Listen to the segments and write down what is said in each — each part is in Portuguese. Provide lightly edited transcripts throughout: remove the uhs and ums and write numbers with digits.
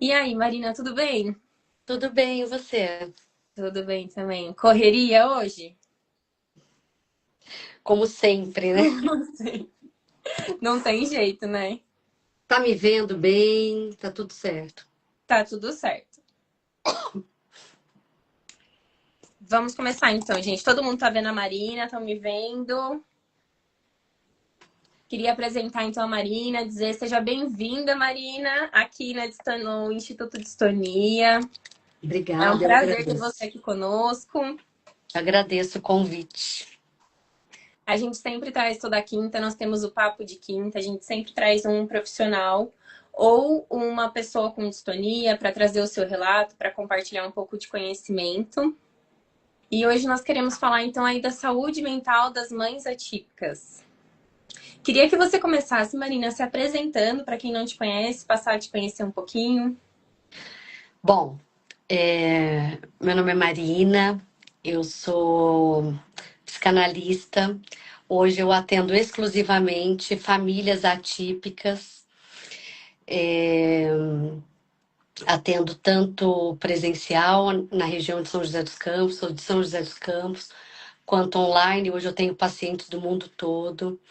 E aí, Marina, tudo bem? Tudo bem, e você? Tudo bem também. Correria hoje? Como sempre, né? Como assim? Não tem jeito, né? Tá me vendo bem, tá tudo certo. Tá tudo certo. Vamos começar então, gente. Todo mundo tá vendo a Marina, estão me vendo. Queria apresentar então a Marina, dizer seja bem-vinda, Marina, aqui no Instituto de Distonia. É um Obrigada, eu prazer ter você agradeço. aqui conosco. Agradeço o convite. A gente sempre traz toda quinta, nós temos o papo de quinta, a gente sempre traz um profissional ou uma pessoa com distonia para trazer o seu relato, para compartilhar um pouco de conhecimento. E hoje nós queremos falar então aí da saúde mental das mães atípicas. Queria que você começasse, Marina, se apresentando para quem não te conhece, passar a te conhecer um pouquinho. Bom, meu nome é Marina, eu sou psicanalista. Hoje eu atendo exclusivamente famílias atípicas. É, Atendo tanto presencial na região de São José dos Campos, sou de São José dos Campos, quanto online. Hoje eu tenho pacientes do mundo todo.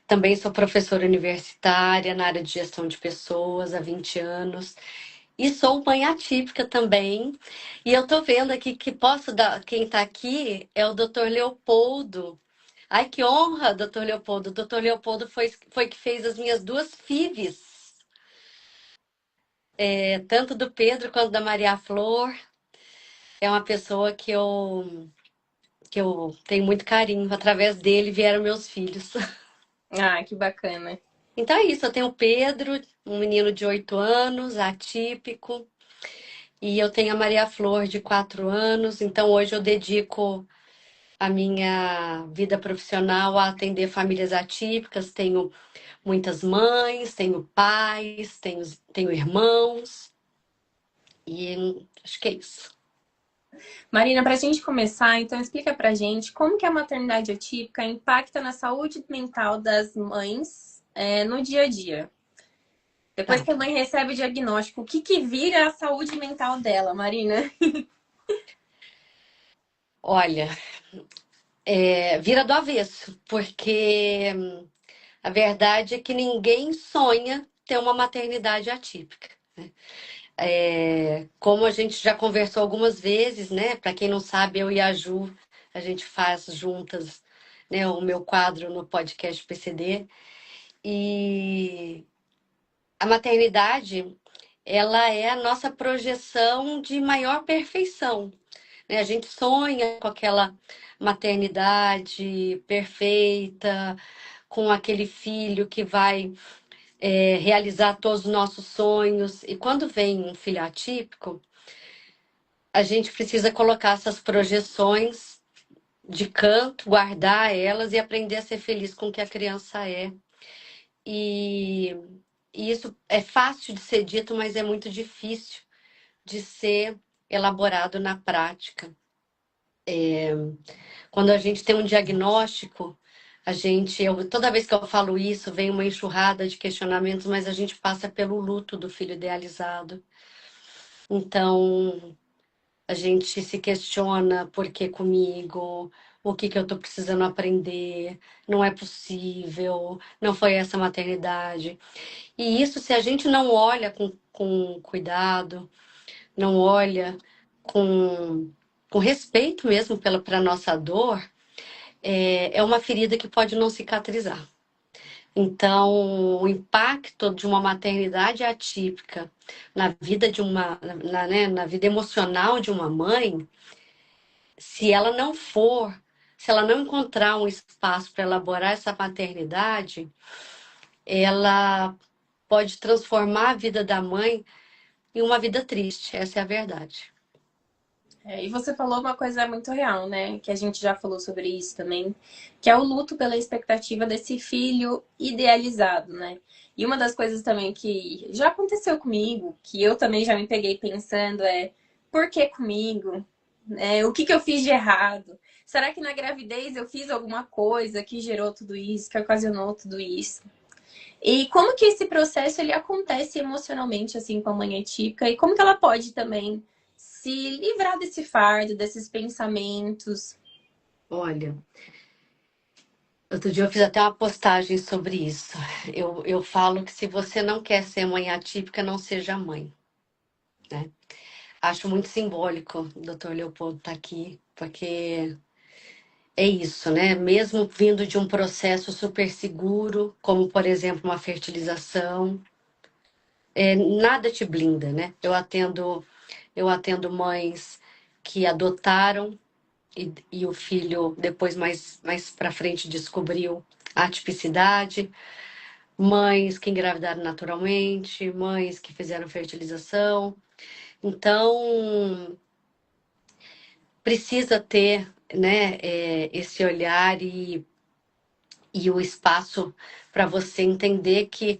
Também sou professora universitária na área de gestão de pessoas há 20 anos. E sou mãe atípica também. E eu tô vendo aqui que posso dar. Quem está aqui é o doutor Leopoldo. Ai, que honra, doutor Leopoldo. O doutor Leopoldo foi que fez as minhas duas FIVs, tanto do Pedro quanto da Maria Flor. É uma pessoa que eu tenho muito carinho. Através dele vieram meus filhos. Ah, que bacana. Então é isso, eu tenho o Pedro, um menino de 8 anos, atípico, e eu tenho a Maria Flor, de 4 anos. Então hoje eu dedico a minha vida profissional a atender famílias atípicas. Tenho muitas mães, tenho pais, tenho irmãos, e acho que é isso. Marina, para a gente começar, então explica para a gente como que a maternidade atípica impacta na saúde mental das mães no dia a dia. Depois Tá. que a mãe recebe o diagnóstico, o que que vira a saúde mental dela, Marina? Olha, vira do avesso, porque a verdade é que ninguém sonha ter uma maternidade atípica. Como a gente já conversou algumas vezes, né? Para quem não sabe, eu e a Ju, a gente faz juntas, né, o meu quadro no podcast PCD. E a maternidade, ela é a nossa projeção de maior perfeição, né? A gente sonha com aquela maternidade perfeita, com aquele filho que vai realizar todos os nossos sonhos. E quando vem um filho atípico, a gente precisa colocar essas projeções de canto, guardar elas e aprender a ser feliz com o que a criança é. E, e isso é fácil de ser dito, mas é muito difícil de ser elaborado na prática. Quando a gente tem um diagnóstico, toda vez que eu falo isso, vem uma enxurrada de questionamentos, mas a gente passa pelo luto do filho idealizado. Então, a gente se questiona por que comigo, o que que eu estou precisando aprender, não é possível, não foi essa maternidade. E isso, se a gente não olha com cuidado, não olha com respeito mesmo para a nossa dor, é uma ferida que pode não cicatrizar. Então, o impacto de uma maternidade atípica na vida na vida emocional de uma mãe, se ela não for, se ela não encontrar um espaço para elaborar essa maternidade, ela pode transformar a vida da mãe em uma vida triste. Essa é a verdade. E você falou uma coisa muito real, né? Que a gente já falou sobre isso também, que é o luto pela expectativa desse filho idealizado, né? E uma das coisas também que já aconteceu comigo, que eu também já me peguei pensando por que comigo? O que que eu fiz de errado? Será que na gravidez eu fiz alguma coisa que gerou tudo isso, que ocasionou tudo isso? E como que esse processo ele acontece emocionalmente assim com a mãe atípica e como que ela pode também se livrar desse fardo, desses pensamentos? Olha, outro dia eu fiz até uma postagem sobre isso. Eu falo que se você não quer ser mãe atípica, não seja mãe, né? Acho muito simbólico o doutor Leopoldo estar aqui, porque é isso, né? Mesmo vindo de um processo super seguro, como por exemplo uma fertilização, nada te blinda, né? Eu atendo mães que adotaram e o filho depois mais para frente descobriu a atipicidade, mães que engravidaram naturalmente, mães que fizeram fertilização. Então, precisa ter, né, esse olhar e o espaço para você entender que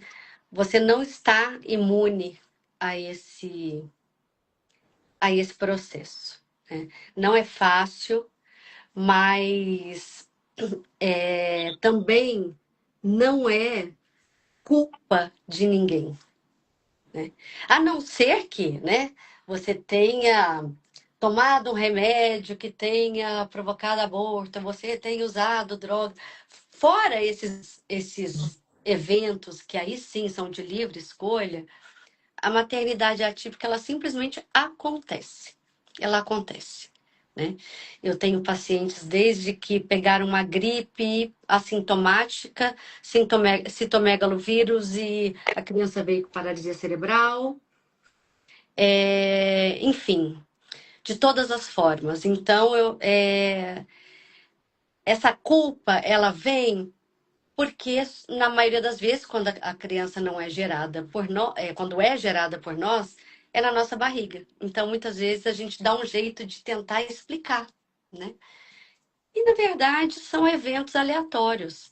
você não está imune a esse processo, né? Não é fácil, mas também não é culpa de ninguém, né? A não ser que, né, você tenha tomado um remédio que tenha provocado aborto, você tenha usado droga. Fora esses eventos que aí sim são de livre escolha, a maternidade atípica ela simplesmente acontece. Ela acontece, né? Eu tenho pacientes desde que pegaram uma gripe assintomática, citomegalovírus e a criança veio com paralisia cerebral, enfim, de todas as formas. Então, essa culpa, ela vem porque, na maioria das vezes, quando a criança não é gerada por nós, quando é gerada por nós, é na nossa barriga. Então, muitas vezes, a gente dá um jeito de tentar explicar, né? E, na verdade, são eventos aleatórios.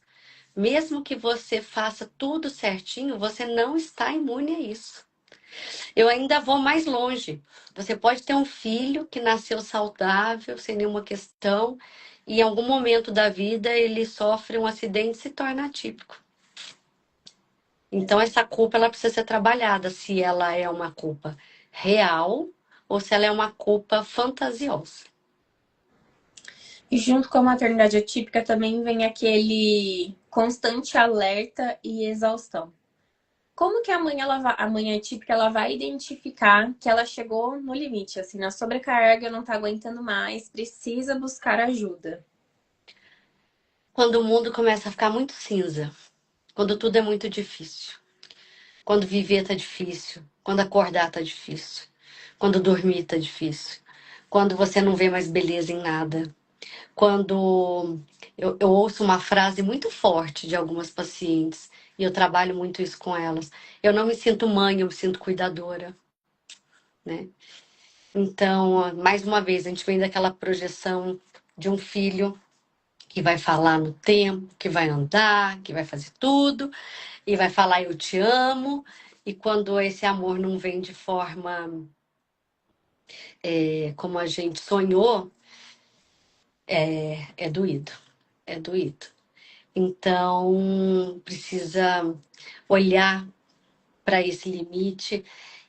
Mesmo que você faça tudo certinho, você não está imune a isso. Eu ainda vou mais longe. Você pode ter um filho que nasceu saudável, sem nenhuma questão, e em algum momento da vida ele sofre um acidente e se torna atípico. Então, essa culpa ela precisa ser trabalhada, se ela é uma culpa real ou se ela é uma culpa fantasiosa. E junto com a maternidade atípica também vem aquele constante alerta e exaustão. Como que a mãe, a mãe atípica, ela vai identificar que ela chegou no limite, assim, na sobrecarga, não tá aguentando mais, precisa buscar ajuda? Quando o mundo começa a ficar muito cinza, quando tudo é muito difícil, quando viver tá difícil, quando acordar tá difícil, quando dormir tá difícil, quando você não vê mais beleza em nada, quando eu ouço uma frase muito forte de algumas pacientes, e eu trabalho muito isso com elas, eu não me sinto mãe, eu me sinto cuidadora, né? Então, mais uma vez, a gente vem daquela projeção de um filho que vai falar no tempo, que vai andar, que vai fazer tudo, e vai falar eu te amo, e quando esse amor não vem de forma como a gente sonhou, é doído, é doído. Então, precisa olhar para esse limite.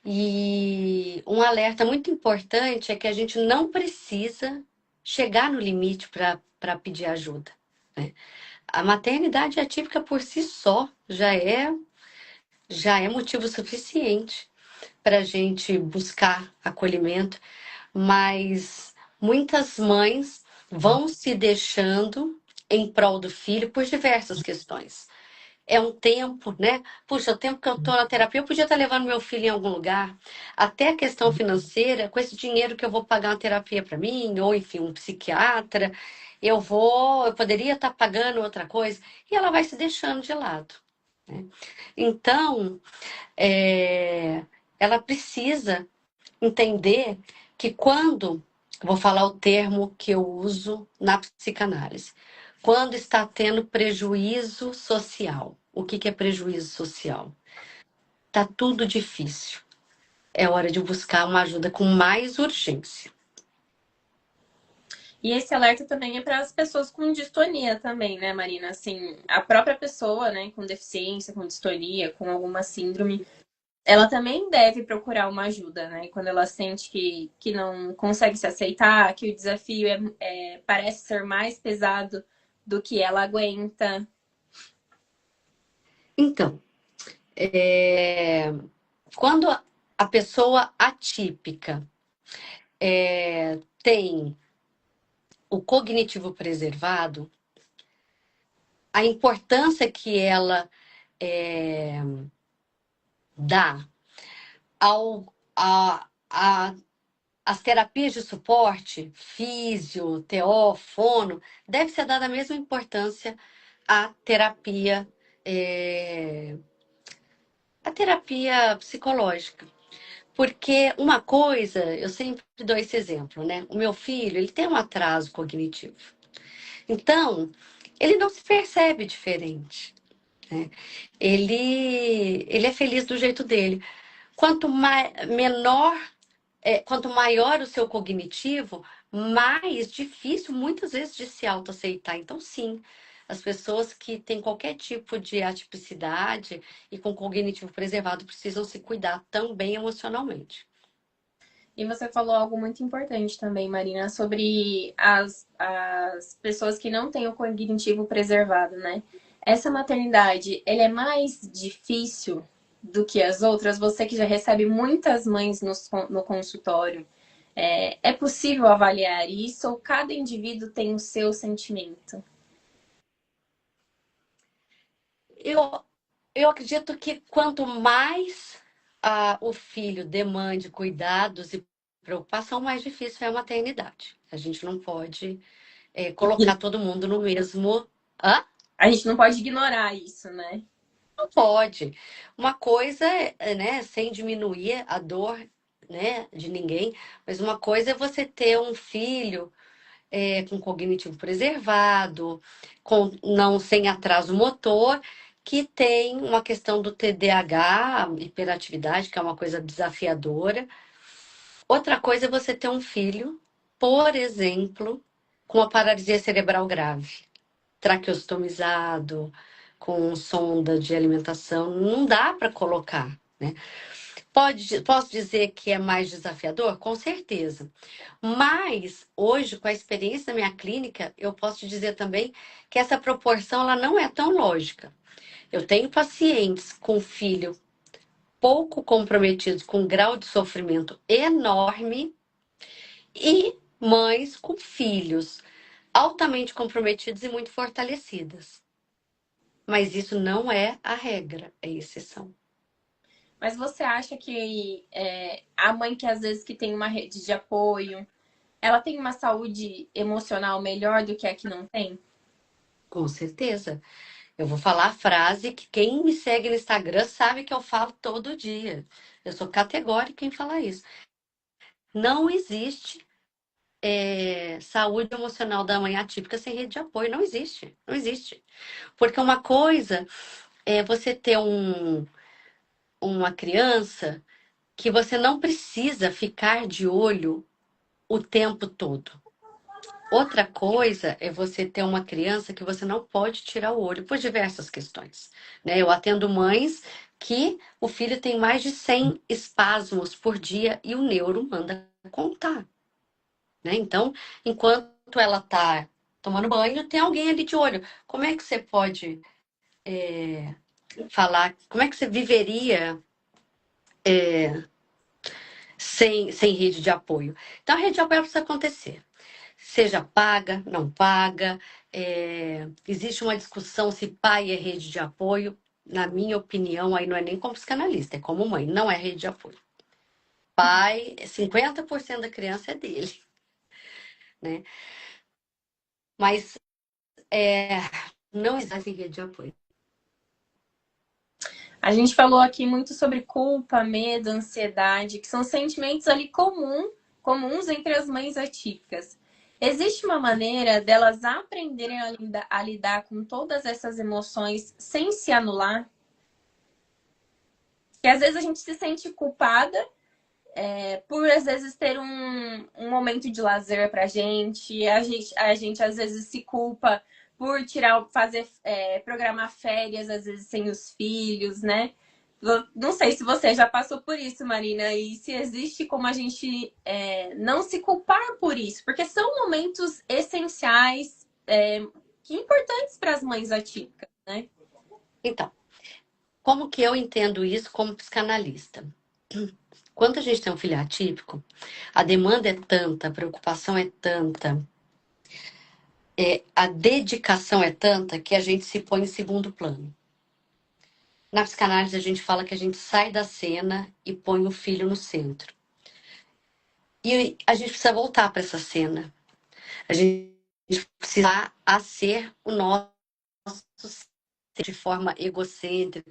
E um alerta muito importante é que a gente não precisa chegar no limite para pedir ajuda, né? A maternidade atípica por si só já é motivo suficiente para a gente buscar acolhimento, mas muitas mães vão se deixando em prol do filho por diversas questões. É um tempo, né? Puxa, o tempo que eu tô na terapia, eu podia estar levando meu filho em algum lugar. Até a questão financeira, com esse dinheiro que eu vou pagar uma terapia para mim, ou enfim, um psiquiatra, eu poderia estar pagando outra coisa, e ela vai se deixando de lado, né? Então, é, ela precisa entender que quando, vou falar o termo que eu uso na psicanálise, quando está tendo prejuízo social. O que é prejuízo social? Tá tudo difícil. É hora de buscar uma ajuda com mais urgência. E esse alerta também é para as pessoas com distonia também, né, Marina? Assim, a própria pessoa, né, com deficiência, com distonia, com alguma síndrome, ela também deve procurar uma ajuda, né? Quando ela sente que não consegue se aceitar, que o desafio parece ser mais pesado do que ela aguenta. Então, quando a pessoa atípica tem o cognitivo preservado, a importância que ela é, dá ao, a, as terapias de suporte, físio, TO, fono, deve ser dada a mesma importância à terapia, é, à terapia psicológica. Porque uma coisa, eu sempre dou esse exemplo, né? O meu filho, ele tem um atraso cognitivo. Então, ele não se percebe diferente, né? Ele é feliz do jeito dele. Quanto maior o seu cognitivo, mais difícil muitas vezes de se autoaceitar. Então, sim, as pessoas que têm qualquer tipo de atipicidade e com cognitivo preservado precisam se cuidar também emocionalmente. E você falou algo muito importante também, Marina, sobre as pessoas que não têm o cognitivo preservado, né? Essa maternidade, ele é mais difícil do que as outras? Você que já recebe muitas mães no consultório, é possível avaliar isso ou cada indivíduo tem o seu sentimento? Eu, eu acredito que quanto mais o filho demande cuidados e preocupação, mais difícil é a maternidade. A gente não pode colocar todo mundo no mesmo. Hã? A gente não pode ignorar isso, né? Não pode. Uma coisa né, sem diminuir a dor, né, de ninguém, mas uma coisa é você ter um filho com cognitivo preservado, com não sem atraso motor, que tem uma questão do TDAH, hiperatividade, que é uma coisa desafiadora. Outra coisa é você ter um filho, por exemplo, com uma paralisia cerebral grave, traqueostomizado, com sonda de alimentação, não dá para colocar, né? Posso dizer que é mais desafiador? Com certeza. Mas hoje, com a experiência da minha clínica, eu posso te dizer também que essa proporção ela não é tão lógica. Eu tenho pacientes com filho pouco comprometidos, com grau de sofrimento enorme, e mães com filhos altamente comprometidos e muito fortalecidas. Mas isso não é a regra, é exceção. Mas você acha que a mãe que às vezes que tem uma rede de apoio, ela tem uma saúde emocional melhor do que a que não tem? Com certeza. Eu vou falar a frase que quem me segue no Instagram sabe que eu falo todo dia. Eu sou categórica em falar isso. Não existe saúde emocional da mãe atípica sem rede de apoio. Não existe. Não existe. Porque uma coisa é você ter uma criança que você não precisa ficar de olho o tempo todo. Outra coisa é você ter uma criança que você não pode tirar o olho por diversas questões, né? Eu atendo mães que o filho tem mais de 100 espasmos por dia e o neuro manda contar, né? Então, enquanto ela tá tomando banho, tem alguém ali de olho. Como é que você pode falar? Como é que você viveria sem rede de apoio? Então, a rede de apoio precisa acontecer. Seja paga, não paga. Existe uma discussão se pai é rede de apoio. Na minha opinião, aí não é nem como psicanalista, é como mãe, não é rede de apoio. Pai, 50% da criança é dele, né? Mas não existe rede de apoio. A gente falou aqui muito sobre culpa, medo, ansiedade, que são sentimentos ali comuns entre as mães atípicas. Existe uma maneira delas aprenderem a lidar com todas essas emoções sem se anular? Que às vezes a gente se sente culpada por às vezes ter um momento de lazer pra gente. A gente às vezes se culpa por fazer, programar férias, às vezes sem os filhos, né? Não sei se você já passou por isso, Marina, e se existe como a gente não se culpar por isso, porque são momentos essenciais, que importantes para as mães atípicas, né? Então, como que eu entendo isso como psicanalista? Quando a gente tem um filho atípico, a demanda é tanta, a preocupação é tanta, a dedicação é tanta que a gente se põe em segundo plano. Na psicanálise, a gente fala que a gente sai da cena e põe o filho no centro. E a gente precisa voltar para essa cena. A gente precisa a ser o nosso de forma egocêntrica.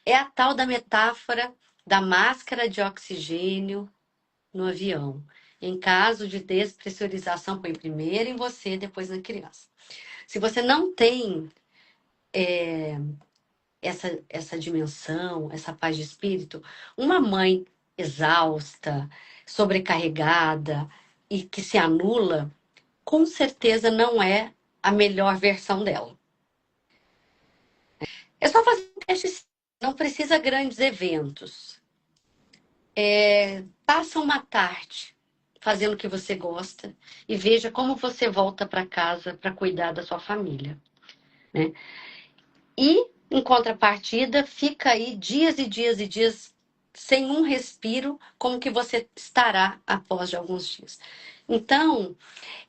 É a tal da metáfora da máscara de oxigênio no avião. Em caso de despressurização, põe primeiro em você, depois na criança. Se você não tem essa dimensão, essa paz de espírito, uma mãe exausta, sobrecarregada e que se anula, com certeza não é a melhor versão dela. É só fazer um teste, não precisa grandes eventos. Passa uma tarde fazendo o que você gosta e veja como você volta para casa para cuidar da sua família, né? E, em contrapartida, fica aí dias e dias e dias sem um respiro, como que você estará após de alguns dias. Então,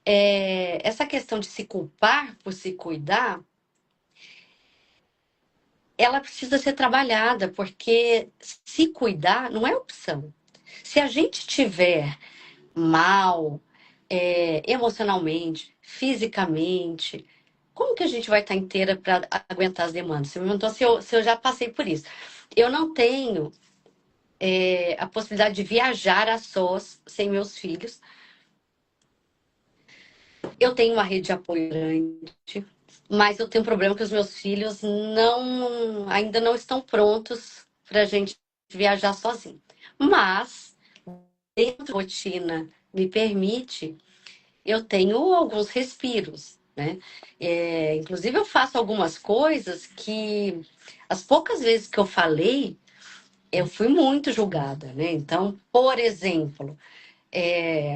essa questão de se culpar por se cuidar, ela precisa ser trabalhada, porque se cuidar não é opção. Se a gente tiver mal, emocionalmente, fisicamente, como que a gente vai estar inteira para aguentar as demandas? Você me perguntou se eu já passei por isso. Eu não tenho a possibilidade de viajar a sós sem meus filhos. Eu tenho uma rede de apoio grande, mas eu tenho um problema que os meus filhos ainda não estão prontos para a gente viajar sozinho. Mas, dentro da rotina me permite, eu tenho alguns respiros, né? Inclusive, eu faço algumas coisas que, as poucas vezes que eu falei, eu fui muito julgada, né? Então, por exemplo,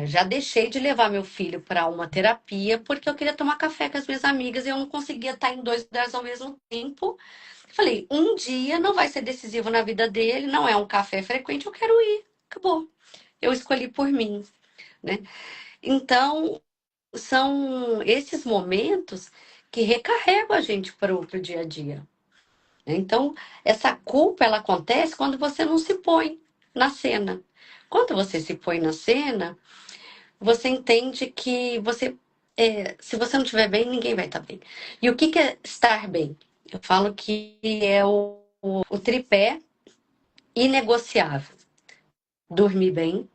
já deixei de levar meu filho para uma terapia porque eu queria tomar café com as minhas amigas e eu não conseguia estar em dois lugares ao mesmo tempo. Falei, um dia não vai ser decisivo na vida dele, não é um café frequente, eu quero ir. Acabou. Eu escolhi por mim, né? Então, são esses momentos que recarregam a gente para o dia a dia. Então, essa culpa ela acontece quando você não se põe na cena. Quando você se põe na cena, você entende que se você não estiver bem, ninguém vai estar bem. E o que é estar bem? Eu falo que é o tripé inegociável. Dormir bem,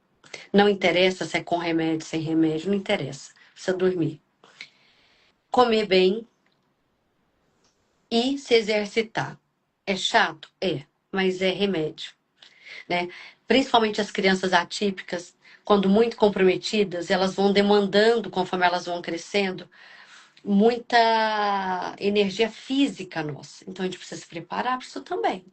não interessa se é com remédio, sem remédio, não interessa. Precisa dormir. Comer bem e se exercitar. É chato? É, mas é remédio, né? Principalmente as crianças atípicas, quando muito comprometidas, elas vão demandando, conforme elas vão crescendo, muita energia física nossa. Então a gente precisa se preparar para isso também,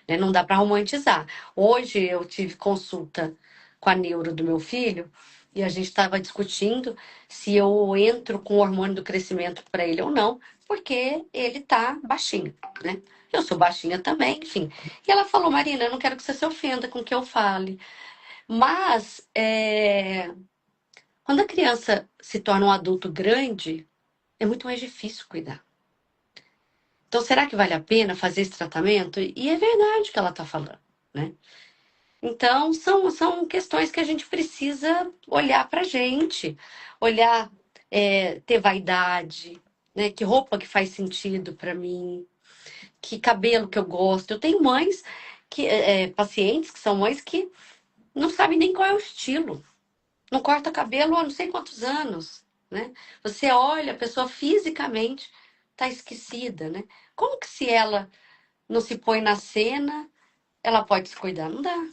né? Não dá para romantizar. Hoje eu tive consulta com a neuro do meu filho e a gente estava discutindo se eu entro com o hormônio do crescimento para ele ou não, porque ele tá baixinho, né? Eu sou baixinha também, enfim. E ela falou, Marina, eu não quero que você se ofenda com o que eu fale, mas quando a criança se torna um adulto grande, é muito mais difícil cuidar. Então, será que vale a pena fazer esse tratamento? E é verdade o que ela está falando, né? Então, são questões que a gente precisa olhar para a gente, olhar, ter vaidade, né? Que roupa que faz sentido para mim, que cabelo que eu gosto. Eu tenho mães pacientes que são mães que não sabem nem qual é o estilo. Não corta cabelo há não sei quantos anos, né? Você olha, a pessoa fisicamente está esquecida, né? Como que se ela não se põe na cena, ela pode se cuidar? Não dá.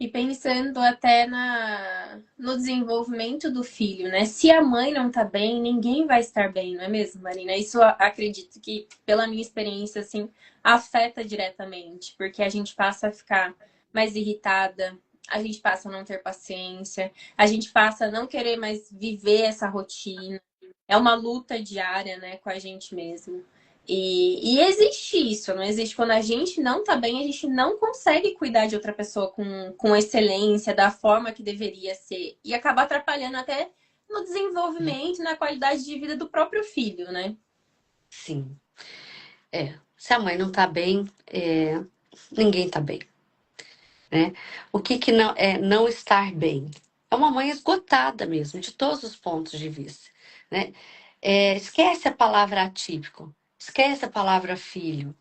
E pensando até no desenvolvimento do filho, né? Se a mãe não tá bem, ninguém vai estar bem, não é mesmo, Marina? Isso acredito que, pela minha experiência, assim, afeta diretamente, porque a gente passa a ficar mais irritada, a gente passa a não ter paciência, a gente passa a não querer mais viver essa rotina. É uma luta diária, né, com a gente mesmo. E existe isso, não existe. Quando a gente não tá bem, a gente não consegue cuidar de outra pessoa com excelência, da forma que deveria ser. E acaba atrapalhando até no desenvolvimento, na qualidade de vida do próprio filho, né? Sim, se a mãe não tá bem, ninguém tá bem, né? O que que não é não estar bem? É uma mãe esgotada mesmo, de todos os pontos de vista, né? Esquece a palavra atípico, esquece a palavra filho.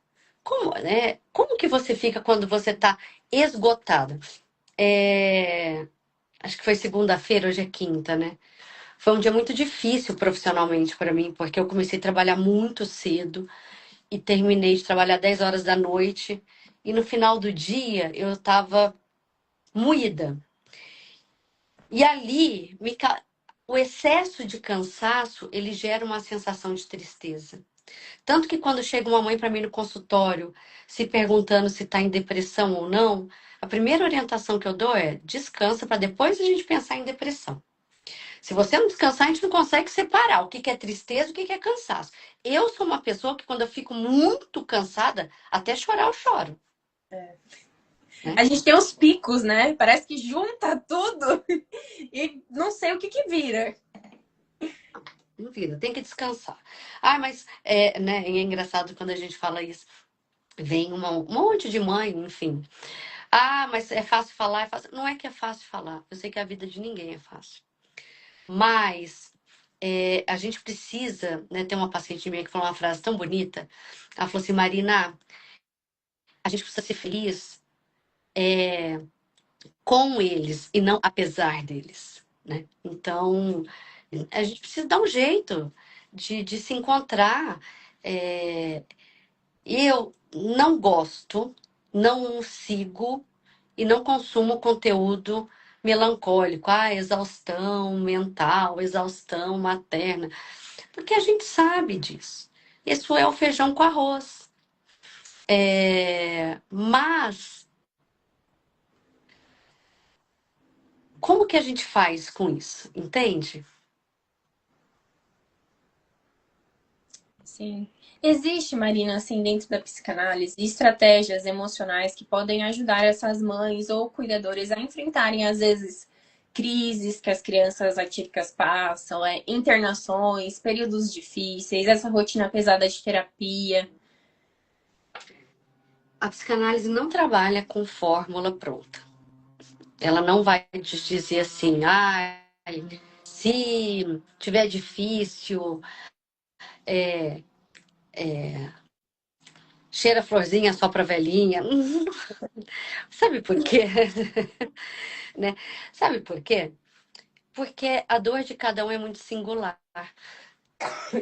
Como, né? Como que você fica quando você tá esgotada? É, acho que foi segunda-feira, hoje é quinta, né? Foi um dia muito difícil profissionalmente para mim, porque eu comecei a trabalhar muito cedo e terminei de trabalhar 10 horas da noite. E no final do dia eu estava moída. E ali, o excesso de cansaço, ele gera uma sensação de tristeza. Tanto que quando chega uma mãe para mim no consultório, se perguntando se está em depressão ou não, a primeira orientação que eu dou é descansa para depois a gente pensar em depressão. Se você não descansar, a gente não consegue separar o que que é tristeza e o que que é cansaço. Eu sou uma pessoa que quando eu fico muito cansada, até chorar eu choro, né? A gente tem os picos, né? Parece que junta tudo e não sei o que que vira. Não vira, tem que descansar. Ah, mas né, é engraçado quando a gente fala isso. Vem um monte de mãe, enfim. Ah, mas é fácil falar, é fácil. Não é que é fácil falar. Eu sei que a vida de ninguém é fácil. Mas a gente precisa, né? Tem uma paciente minha que falou uma frase tão bonita. Ela falou assim, Marina, a gente precisa ser feliz com eles e não apesar deles, né? Então, a gente precisa dar um jeito de se encontrar. É, eu não gosto, não sigo e não consumo conteúdo melancólico, exaustão mental, exaustão materna, porque a gente sabe disso. Isso é o feijão com arroz. Mas como que a gente faz com isso? Entende? Sim. Existe, Marina, assim, dentro da psicanálise, estratégias emocionais que podem ajudar essas mães ou cuidadores a enfrentarem, às vezes, crises que as crianças atípicas passam, internações, períodos difíceis, essa rotina pesada de terapia. A psicanálise não trabalha com fórmula pronta. Ela não vai te dizer assim, se tiver difícil, cheira a florzinha só pra velhinha. Sabe por quê? Né? Sabe por quê? Porque a dor de cada um é muito singular.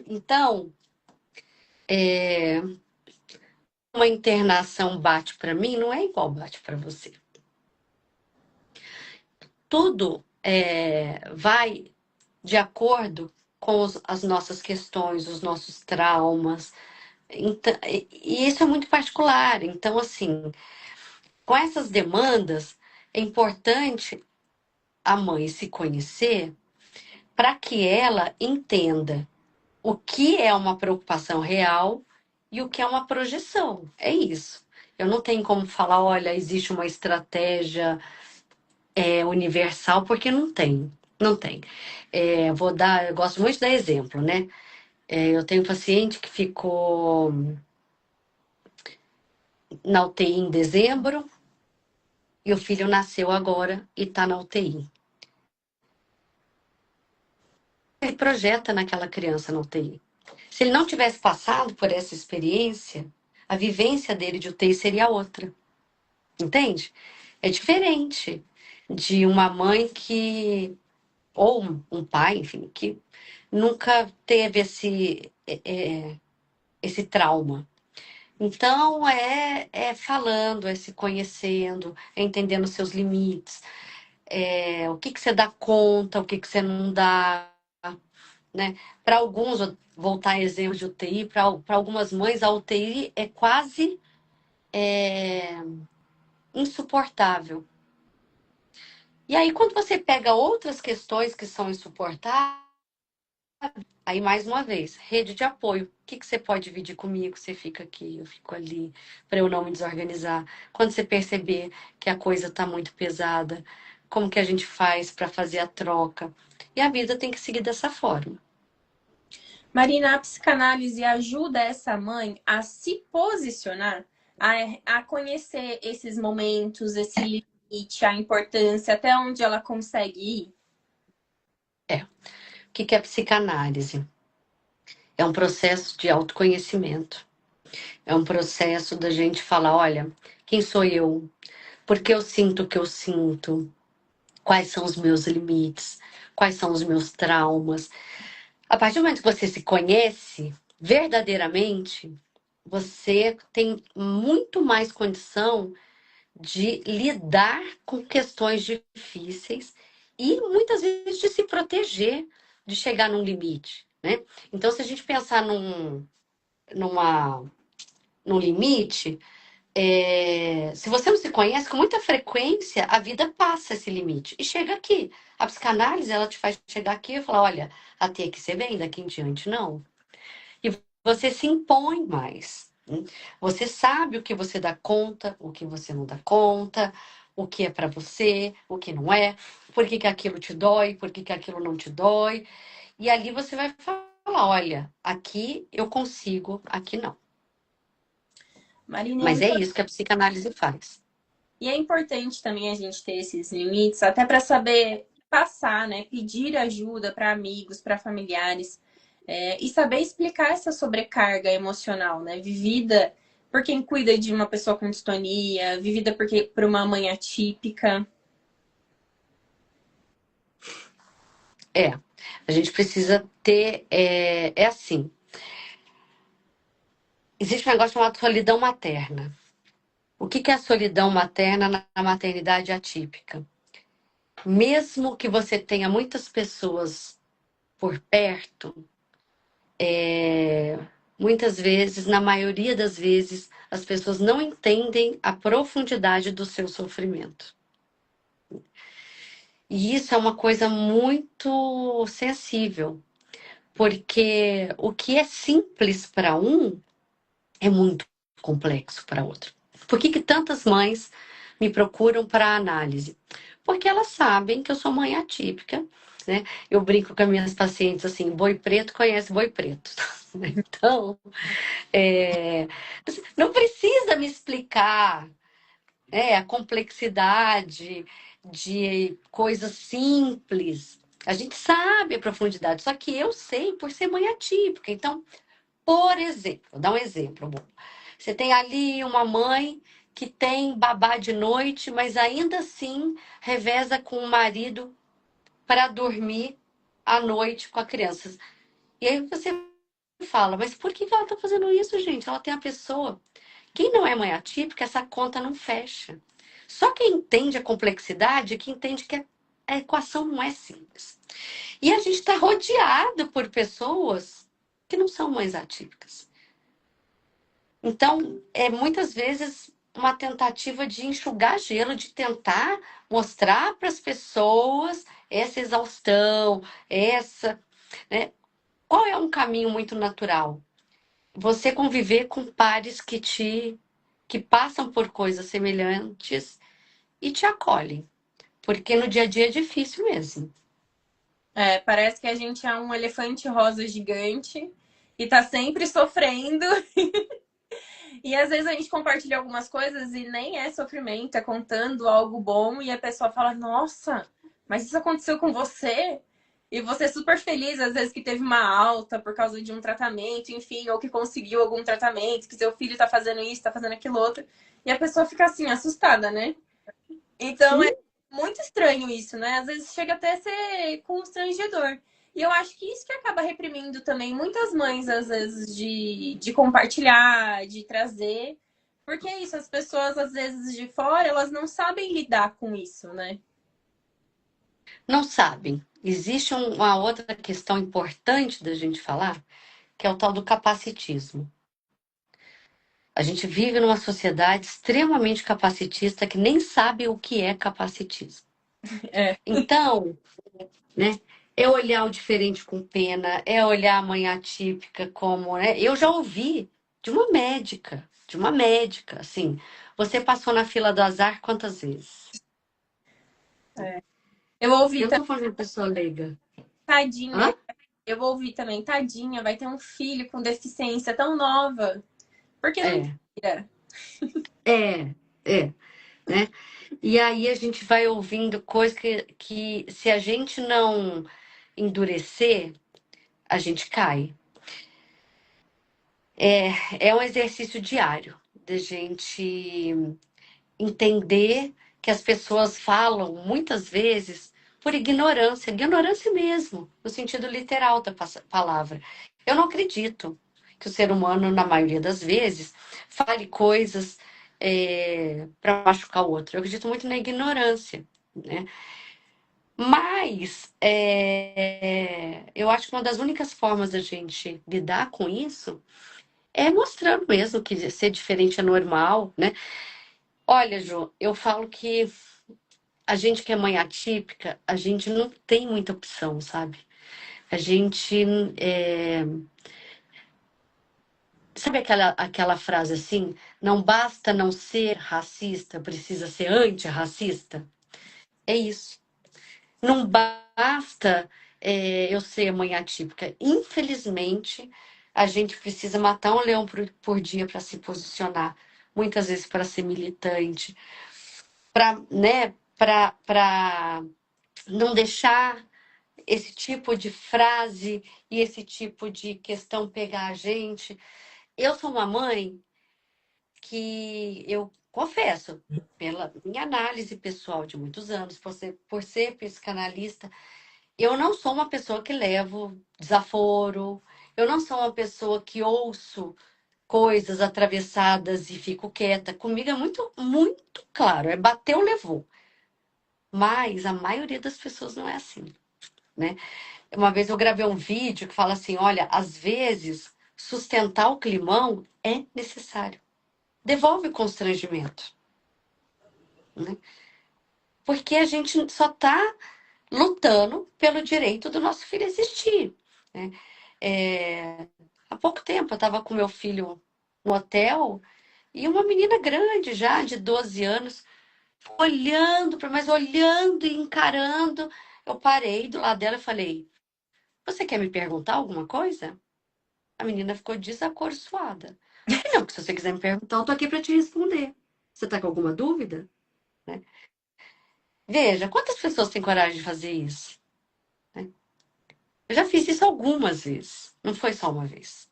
Então, uma internação bate pra mim não é igual bate pra você. Tudo vai de acordo com as nossas questões, os nossos traumas. Então, e isso é muito particular. Então, assim, com essas demandas, é importante a mãe se conhecer para que ela entenda o que é uma preocupação real e o que é uma projeção. É isso. Eu não tenho como falar, olha, existe uma estratégia universal, porque não tem. Não tem. Eu gosto muito de dar exemplo, né? Eu tenho um paciente que ficou na UTI em dezembro e o filho nasceu agora e está na UTI. Ele projeta naquela criança na UTI. Se ele não tivesse passado por essa experiência, a vivência dele de UTI seria outra. Entende? É diferente de uma mãe que, ou um pai, enfim, que nunca teve esse trauma. Então, é falando, é se conhecendo, é entendendo os seus limites, o que que você dá conta, o que que você não dá, né? Para alguns, vou voltar a exemplo de UTI, para algumas mães, a UTI é quase insuportável. E aí, quando você pega outras questões que são insuportáveis, aí, mais uma vez, rede de apoio. O que que você pode dividir comigo? Você fica aqui, eu fico ali, para eu não me desorganizar. Quando você perceber que a coisa está muito pesada, como que a gente faz para fazer a troca? E a vida tem que seguir dessa forma. Marina, a psicanálise ajuda essa mãe a se posicionar, a conhecer esses momentos, esse limite, a importância, até onde ela consegue ir. É. O que que é psicanálise? É um processo de autoconhecimento. É um processo da gente falar, olha, quem sou eu? Por que eu sinto o que eu sinto? Quais são os meus limites? Quais são os meus traumas? A partir do momento que você se conhece verdadeiramente, você tem muito mais condição de lidar com questões difíceis e muitas vezes de se proteger, de chegar num limite, né? Então, se a gente pensar numa, num limite, se você não se conhece, com muita frequência a vida passa esse limite e chega aqui. A psicanálise, ela te faz chegar aqui e falar, olha, até aqui você vem, daqui em diante não. E você se impõe mais. Você sabe o que você dá conta, o que você não dá conta, o que é para você, o que não é, por que que aquilo te dói, por que que aquilo não te dói. E ali você vai falar, olha, aqui eu consigo, aqui não. Marina, Mas é isso que a psicanálise faz. e é importante também a gente ter esses limites, até para saber passar, né? Pedir ajuda para amigos, para familiares, e saber explicar essa sobrecarga emocional, né? Vivida por quem cuida de uma pessoa com distonia, vivida por uma mãe atípica. É, a gente precisa ter, é assim, existe um negócio chamado solidão materna. O que que é a solidão materna na maternidade atípica? Mesmo que você tenha muitas pessoas por perto, muitas vezes, na maioria das vezes, as pessoas não entendem a profundidade do seu sofrimento. E isso é uma coisa muito sensível, porque o que é simples para um é muito complexo para outro. Por que que tantas mães me procuram para análise? Porque elas sabem que eu sou mãe atípica, né? Eu brinco com as minhas pacientes assim, boi preto conhece boi preto. Então, é, não precisa me explicar, a complexidade de coisas simples. A gente sabe a profundidade, só que eu sei por ser mãe atípica. Então, por exemplo, vou dar um exemplo. Bom. Você tem ali uma mãe que tem babá de noite, mas ainda assim reveza com o marido para dormir à noite com a criança. E aí você fala, mas por que ela está fazendo isso, gente? Ela tem a pessoa. Quem não é mãe atípica, essa conta não fecha. Só quem entende a complexidade, que entende que a equação não é simples. E a gente está rodeado por pessoas que não são mães atípicas. Então, é muitas vezes uma tentativa de enxugar gelo, de tentar mostrar para as pessoas essa exaustão, essa, né? Qual é um caminho muito natural? Você conviver com pares que passam por coisas semelhantes e te acolhem, porque no dia a dia é difícil mesmo. Parece que a gente é um elefante rosa gigante e tá sempre sofrendo. E às vezes a gente compartilha algumas coisas e nem é sofrimento, é contando algo bom e a pessoa fala: Nossa, mas isso aconteceu com você? E você é super feliz, às vezes, que teve uma alta por causa de um tratamento, enfim, ou que conseguiu algum tratamento, que seu filho tá fazendo isso, tá fazendo aquilo outro. E a pessoa fica assim, assustada, né? Então é Sim, muito estranho isso, né? Às vezes chega até a ser constrangedor. E eu acho que isso que acaba reprimindo também muitas mães, às vezes, de compartilhar, de trazer. Porque é isso, as pessoas, às vezes, de fora, elas não sabem lidar com isso, né? Não sabem. Existe uma outra questão importante da gente falar, que é o tal do capacitismo. A gente vive numa sociedade extremamente capacitista que nem sabe o que é capacitismo. É. Então, né, é olhar o diferente com pena, é olhar a mãe atípica como, né? Eu já ouvi de uma médica, assim, você passou na fila do azar quantas vezes? É. Eu ouvi Eu não também, tô falando de uma pessoa leiga. tadinha. Hã? Eu ouvi também, tadinha, vai ter um filho com deficiência tão nova. Por que não É, tira? é, é, né? E aí a gente vai ouvindo coisas que se a gente não endurecer, a gente cai. É um exercício diário da gente entender que as pessoas falam muitas vezes por ignorância, ignorância mesmo, no sentido literal da palavra. Eu não acredito que o ser humano, na maioria das vezes, fale coisas para machucar o outro. Eu acredito muito na ignorância, né? Mas eu acho que uma das únicas formas da gente lidar com isso é mostrando mesmo que ser diferente é normal, né? Olha, Ju, eu falo que a gente que é mãe atípica, a gente não tem muita opção, sabe? A gente. é, Sabe aquela frase assim? Não basta não ser racista, precisa ser antirracista? É isso. Não basta eu ser mãe atípica. Infelizmente, a gente precisa matar um leão por dia para se posicionar. Muitas vezes para ser militante, para, né, para não deixar esse tipo de frase e esse tipo de questão pegar a gente. Eu sou uma mãe que eu confesso, pela minha análise pessoal de muitos anos, por ser psicanalista, eu não sou uma pessoa que levo desaforo, eu não sou uma pessoa que ouço coisas atravessadas e fico quieta. Comigo é muito, muito claro, é bateu, levou. Mas a maioria das pessoas não é assim, né? Uma vez eu gravei um vídeo que fala assim: olha, às vezes sustentar o climão é necessário. Devolve o constrangimento, né? Porque a gente só está lutando pelo direito do nosso filho existir, né? É, há pouco tempo eu estava com meu filho no hotel e uma menina grande já, de 12 anos, olhando, mas olhando e encarando. Eu parei do lado dela e falei: você quer me perguntar alguma coisa? A menina ficou desacoroçoada. Falei, não, porque se você quiser me perguntar, eu tô aqui para te responder. Você tá com alguma dúvida? Né? Veja, quantas pessoas têm coragem de fazer isso? Né? Eu já fiz isso algumas vezes. Não foi só uma vez.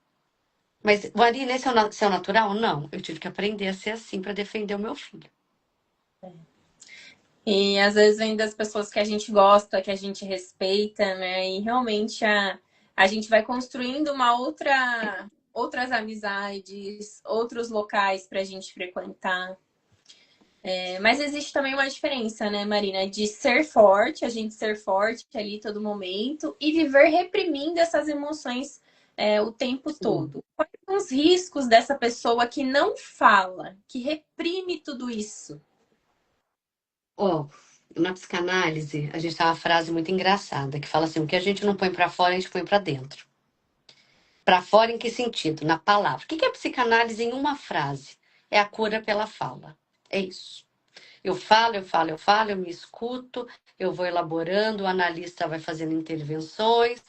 Mas, Marina, esse é o seu natural? Não. Eu tive que aprender a ser assim para defender o meu filho. E às vezes vem das pessoas que a gente gosta, que a gente respeita, né? E realmente a gente vai construindo outras amizades, outros locais para a gente frequentar. Mas existe também uma diferença, né, Marina? De ser forte, a gente ser forte ali todo momento e viver reprimindo essas emoções o tempo Sim. todo. Quais são os riscos dessa pessoa que não fala, que reprime tudo isso? Ó, na psicanálise, a gente tem uma frase muito engraçada que fala assim: o que a gente não põe para fora, a gente põe para dentro. Para fora em que sentido? Na palavra. O que é psicanálise em uma frase? É a cura pela fala. É isso. Eu falo, eu falo, eu falo, eu me escuto, eu vou elaborando, o analista vai fazendo intervenções,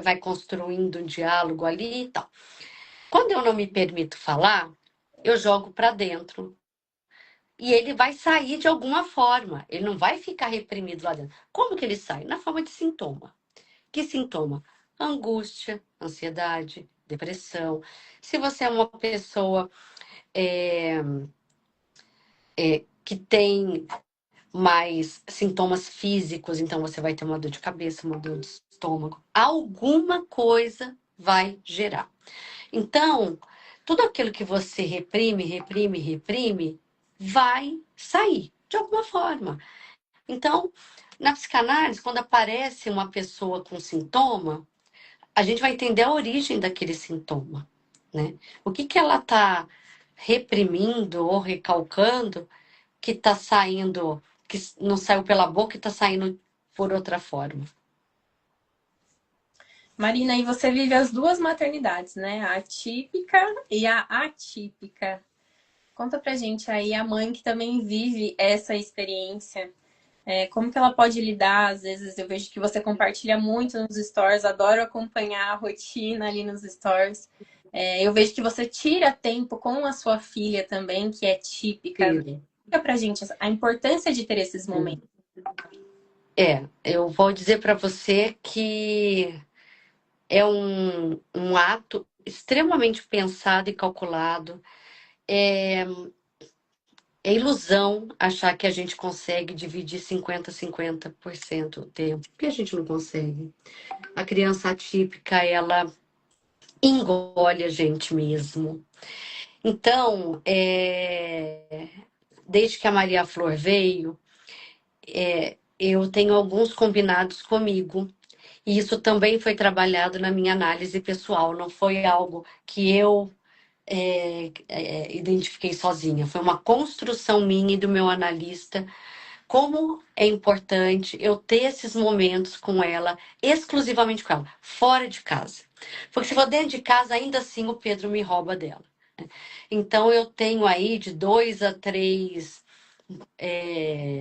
vai construindo um diálogo ali e tal. Quando eu não me permito falar, eu jogo para dentro. E ele vai sair de alguma forma. Ele não vai ficar reprimido lá dentro. Como que ele sai? Na forma de sintoma. Que sintoma? Angústia, ansiedade, depressão. Se você é uma pessoa que tem mais sintomas físicos, então você vai ter uma dor de cabeça, uma dor de estômago. Alguma coisa vai gerar. Então, tudo aquilo que você reprime, reprime, reprime, vai sair de alguma forma. Então, na psicanálise, quando aparece uma pessoa com sintoma, a gente vai entender a origem daquele sintoma, né? O que que ela está reprimindo ou recalcando que está saindo, que não saiu pela boca e está saindo por outra forma. Marina, e você vive as duas maternidades, né? A atípica e a atípica. Conta pra gente aí, a mãe que também vive essa experiência. Como que ela pode lidar? Às vezes eu vejo que você compartilha muito nos stories, adoro acompanhar a rotina ali nos stories. Eu vejo que você tira tempo com a sua filha também, que é típica. Sim. Explica pra gente a importância de ter esses momentos. Eu vou dizer para você que é um ato extremamente pensado e calculado. É, é ilusão achar que a gente consegue dividir 50-50% o tempo, porque a gente não consegue. A criança atípica, ela engole a gente mesmo. Então, desde que a Maria Flor veio, eu tenho alguns combinados comigo. E isso também foi trabalhado na minha análise pessoal, não foi algo que eu identifiquei sozinha, foi uma construção minha e do meu analista. Como é importante eu ter esses momentos com ela, exclusivamente com ela, fora de casa. Porque se for dentro de casa, ainda assim o Pedro me rouba dela. Então eu tenho aí de 2 a 3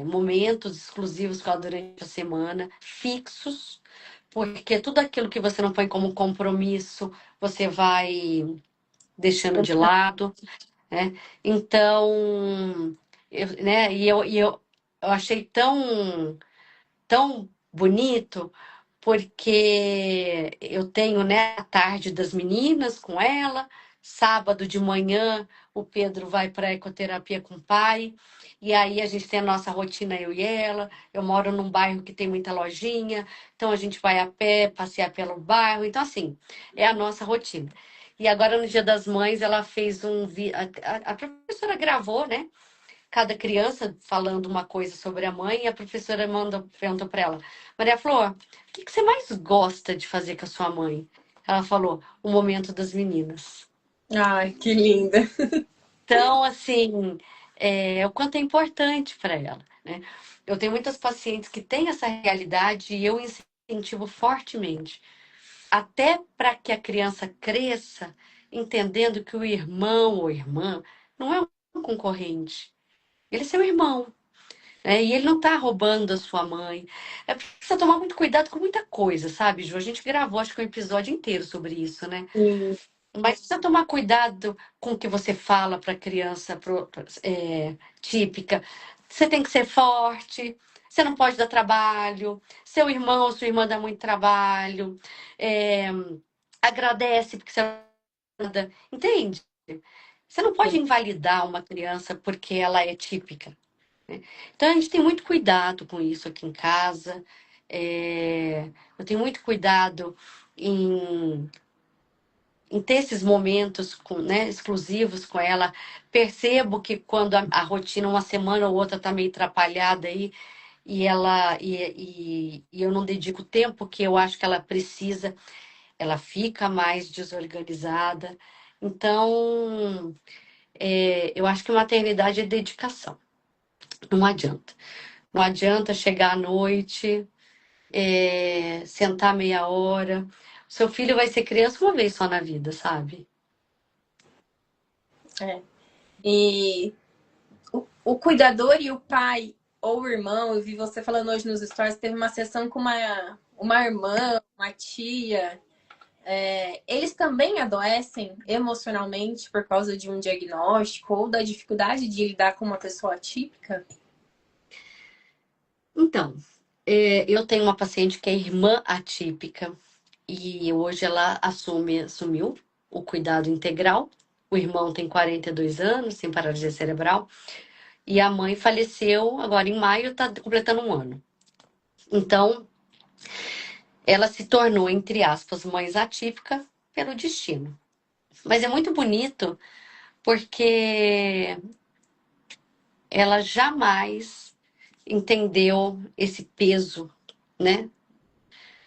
momentos exclusivos com ela durante a semana, fixos, porque tudo aquilo que você não põe como compromisso, você vai deixando de lado, né? Então, eu achei tão bonito, porque eu tenho, né, a tarde das meninas com ela, sábado de manhã o Pedro vai para a ecoterapia com o pai, e aí a gente tem a nossa rotina, eu e ela. Eu moro num bairro que tem muita lojinha, então a gente vai a pé, passear pelo bairro, então assim, é a nossa rotina. E agora no Dia das Mães ela fez a professora gravou, né? Cada criança falando uma coisa sobre a mãe, e a professora perguntou para ela: Maria Flor, o que você mais gosta de fazer com a sua mãe? Ela falou: o momento das meninas. Ai, que linda. Então, assim, o quanto é importante para ela, né? Eu tenho muitas pacientes que têm essa realidade e eu incentivo fortemente, até para que a criança cresça entendendo que o irmão ou irmã não é um concorrente, ele é seu irmão. E ele não tá roubando a sua mãe. Precisa tomar muito cuidado com muita coisa, sabe, Ju? A gente gravou, acho que um episódio inteiro sobre isso, né? Sim. Mas precisa tomar cuidado com o que você fala para criança típica. Você tem que ser forte, você não pode dar trabalho, seu irmão ou sua irmã dá muito trabalho, é, agradece porque você anda, entende? Você não pode invalidar uma criança porque ela é típica. Então a gente tem muito cuidado com isso aqui em casa. Eu tenho muito cuidado em, em ter esses momentos né, exclusivos com ela. Percebo que quando a rotina, uma semana ou outra, está meio atrapalhada aí, e eu não dedico o tempo que eu acho que ela precisa, ela fica mais desorganizada. Então, eu acho que maternidade é dedicação. Não adianta. Não adianta chegar à noite, sentar meia hora. Seu filho vai ser criança uma vez só na vida, sabe? É. E o cuidador e o pai ou o irmão, eu vi você falando hoje nos stories, teve uma sessão com uma irmã, uma tia. Eles também adoecem emocionalmente por causa de um diagnóstico ou da dificuldade de lidar com uma pessoa atípica? Então, eu tenho uma paciente que é irmã atípica e hoje ela assumiu o cuidado integral. O irmão tem 42 anos, tem paralisia cerebral. E a mãe faleceu agora em maio, tá completando um ano. Então, ela se tornou, entre aspas, mãe atípica pelo destino. Mas é muito bonito porque ela jamais entendeu esse peso, né,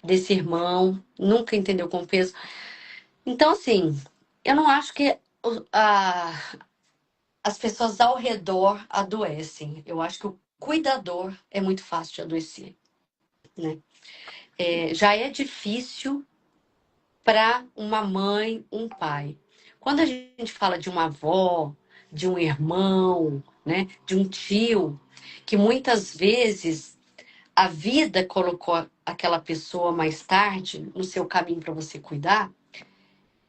desse irmão, nunca entendeu com peso. Então, assim, eu não acho que as pessoas ao redor adoecem. Eu acho que o cuidador é muito fácil de adoecer, né? Já é difícil para uma mãe, um pai. Quando a gente fala de uma avó, de um irmão, né, de um tio, que muitas vezes a vida colocou aquela pessoa mais tarde no seu caminho para você cuidar,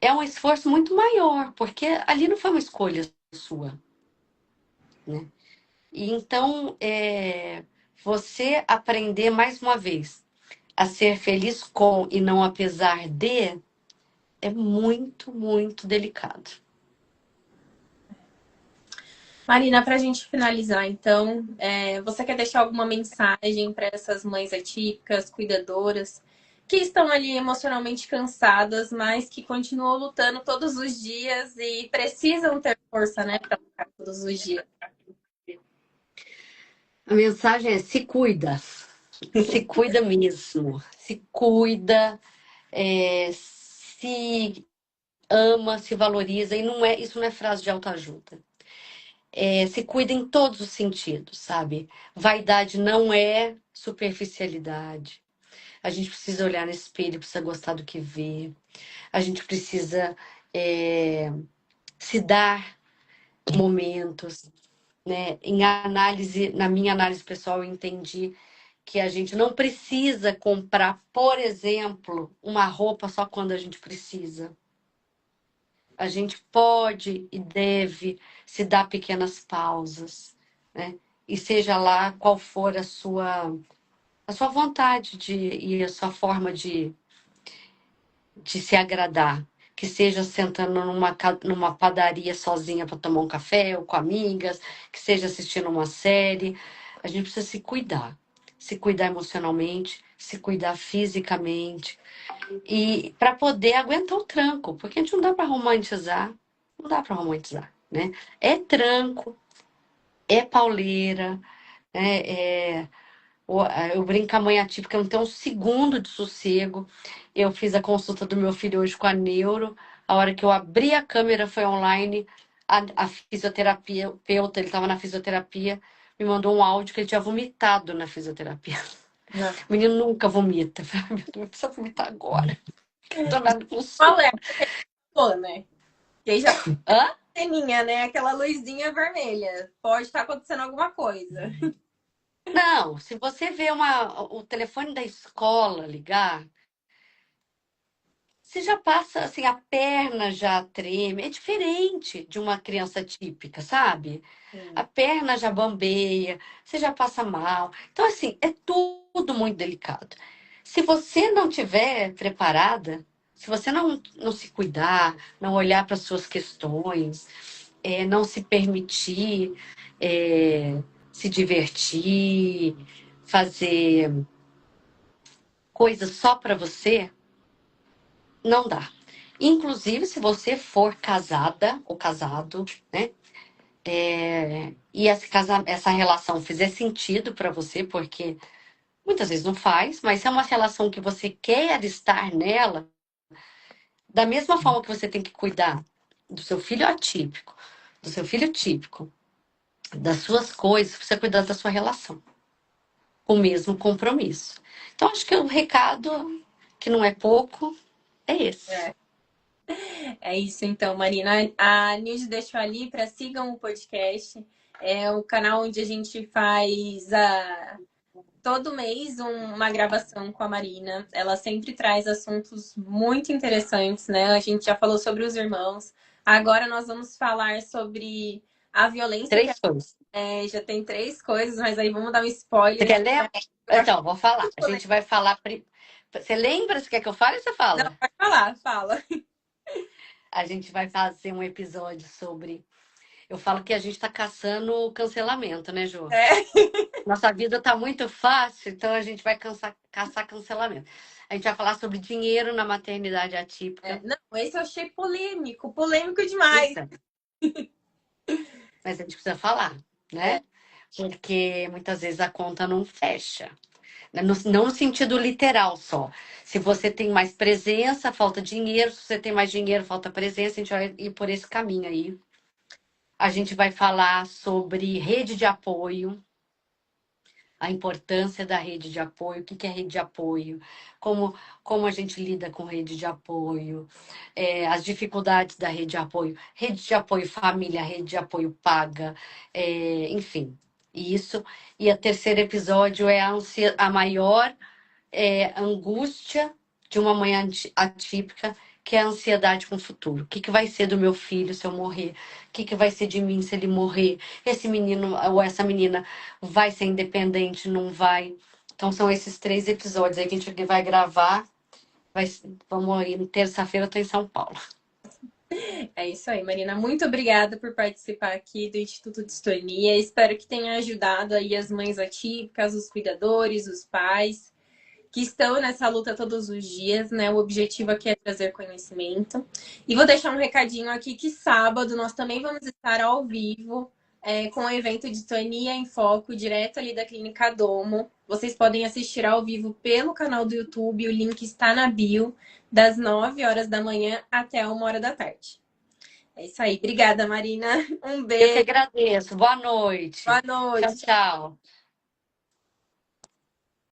é um esforço muito maior, porque ali não foi uma escolha sua, né? E então, você aprender mais uma vez a ser feliz com e não apesar de é muito, muito delicado. Marina, para a gente finalizar, então, você quer deixar alguma mensagem para essas mães atípicas, cuidadoras, que estão ali emocionalmente cansadas, mas que continuam lutando todos os dias e precisam ter força, né, para lutar todos os dias? A mensagem é se cuida mesmo, se cuida, se ama, se valoriza, e não é, isso não é frase de autoajuda. Se cuida em todos os sentidos, sabe? Vaidade não é superficialidade. A gente precisa olhar no espelho, precisa gostar do que vê. A gente precisa é, se dar momentos, né? Em análise, na minha análise pessoal, eu entendi que a gente não precisa comprar, por exemplo, uma roupa só quando a gente precisa. A gente pode e deve se dar pequenas pausas, né? E seja lá qual for a sua vontade e a sua forma de se agradar. Que seja sentando numa padaria sozinha para tomar um café ou com amigas, que seja assistindo uma série. A gente precisa se cuidar emocionalmente, se cuidar fisicamente, e para poder aguentar o tranco, porque a gente não dá para romantizar, não dá para romantizar, né? É tranco, é pauleira, né? Eu brinco com a mãe atípica, não tem um segundo de sossego. Eu fiz a consulta do meu filho hoje com a neuro. A hora que eu abri a câmera foi online. A fisioterapeuta, ele estava na fisioterapia, me mandou um áudio que ele tinha vomitado na fisioterapia. Não. O menino nunca vomita. Eu falei, "Ai, meu Deus, eu preciso vomitar agora. Não tô nada com Qual sono." é a pessoa, né? Que aí já Hã? ceninha, né? Aquela luzinha vermelha. Pode estar acontecendo alguma coisa. Não, se você vê o telefone da escola ligar, você já passa, assim, a perna já treme. É diferente de uma criança típica, sabe? A Sim. perna já bambeia, você já passa mal. Então, assim, é tudo muito delicado. Se você não tiver preparada, se você não se cuidar, não olhar para as suas questões, não se permitir se divertir, fazer coisas só para você, não dá. Inclusive, se você for casada ou casado, né? E essa relação fizer sentido para você, porque muitas vezes não faz, mas é uma relação que você quer estar nela, da mesma forma que você tem que cuidar do seu filho atípico, do seu filho típico, das suas coisas, você cuidar da sua relação, com o mesmo compromisso. Então, acho que o recado, que não é pouco, é esse. É. É isso então, Marina. A Nilde deixou ali para sigam o podcast. É o canal onde a gente faz todo mês uma gravação com a Marina. Ela sempre traz assuntos muito interessantes, né? A gente já falou sobre os irmãos. Agora nós vamos falar sobre a violência que Três coisas. já tem três coisas, mas aí vamos dar um Você spoiler. quer ler? Vai ficar Então, vou falar. A muito legal. gente vai falar. Você lembra? Você quer que eu fale ou você Não, fala? pode falar, fala. A gente vai fazer um episódio sobre Eu falo que a gente está caçando o cancelamento, né, Ju? É. Nossa vida tá muito fácil, então a gente vai caçar cancelamento. A gente vai falar sobre dinheiro na maternidade atípica. Não, esse eu achei polêmico, polêmico demais. Então, mas a gente precisa falar, É, né? Porque muitas vezes a conta não fecha. Não no sentido literal só. Se você tem mais presença, falta dinheiro. Se você tem mais dinheiro, falta presença. A gente vai ir por esse caminho aí. A gente vai falar sobre rede de apoio, a importância da rede de apoio, o que é rede de apoio, como a gente lida com rede de apoio, as dificuldades da rede de apoio família, rede de apoio paga, enfim, isso. E o terceiro episódio é a maior angústia de uma mãe atípica, que é a ansiedade com o futuro. O que, que vai ser do meu filho se eu morrer? O que, que vai ser de mim se ele morrer? Esse menino ou essa menina vai ser independente? Não vai? Então, são esses 3 episódios aí que a gente vai gravar. Vamos ir, terça-feira eu estou em São Paulo. é isso aí, Marina. Muito obrigada por participar aqui do Instituto Distonia. Espero que tenha ajudado aí as mães atípicas, os cuidadores, os pais que estão nessa luta todos os dias, né? O objetivo aqui é trazer conhecimento. E vou deixar um recadinho aqui que sábado nós também vamos estar ao vivo com o evento de Tonia em Foco, direto ali da Clínica Domo. Vocês podem assistir ao vivo pelo canal do YouTube, o link está na bio, das 9 horas da manhã até 1 hora da tarde. É isso aí. Obrigada, Marina. Um Eu que beijo. agradeço. Boa Boa noite. Tchau, noite. tchau.